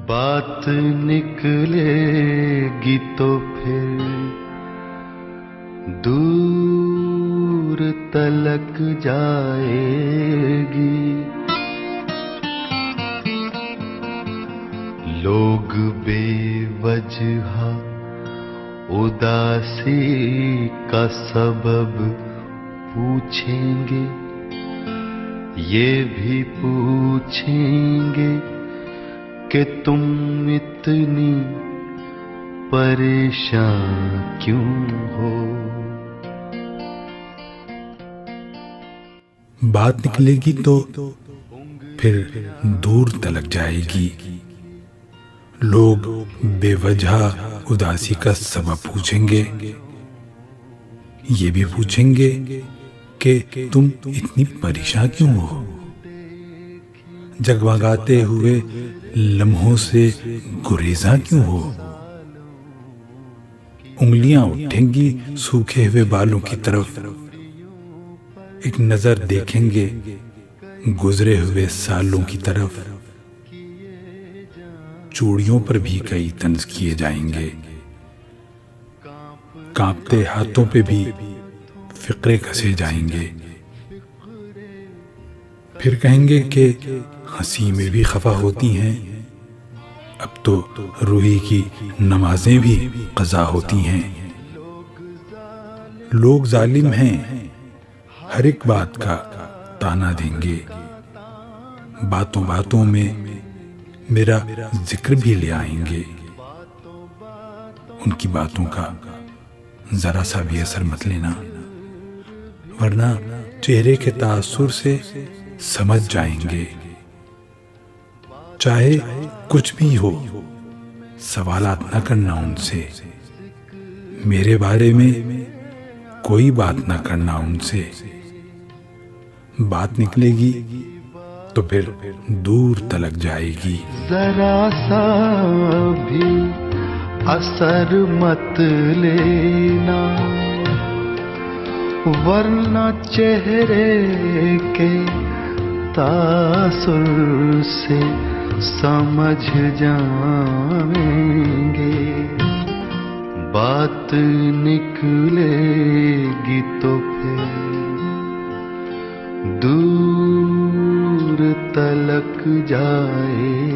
बात निकलेगी तो फिर दूर तलक जाएगी। लोग बेवजह उदासी का सबब पूछेंगे, ये भी पूछेंगे कि तुम इतनी परेशान क्यों हो। बात निकलेगी तो फिर दूर तलक जाएगी। लोग बेवजह उदासी का सबब पूछेंगे, ये भी पूछेंगे कि तुम इतनी परेशान क्यों हो। जगमगाते हुए लम्हों से गुरेज़ा क्यों हो। उंगलियां उठेंगी सूखे हुए बालों की तरफ, एक नजर देखेंगे गुजरे हुए सालों की तरफ। चूड़ियों पर भी कई तंज किए जाएंगे, कांपते हाथों पे भी फिक्रे कसे जाएंगे। फिर कहेंगे कि हंसी में भी खफा होती हैं, अब तो रूही की नमाजें भी कज़ा होती हैं। लोग जालिम हैं, हर एक बात का ताना देंगे। बातों बातों में मेरा जिक्र भी ले आएंगे। उनकी बातों का जरा सा भी असर मत लेना, वरना चेहरे के तासुर से समझ जाएंगे। चाहे कुछ भी हो, सवालात न करना उनसे। मेरे बारे में कोई बात न करना उनसे। बात निकलेगी तो फिर दूर तलक जाएगी। जरा सा भी असर मत लेना, वरना चेहरे के तासुर से समझ जाएंगे। बात निकलेगी तो फिर दूर तलक जाए।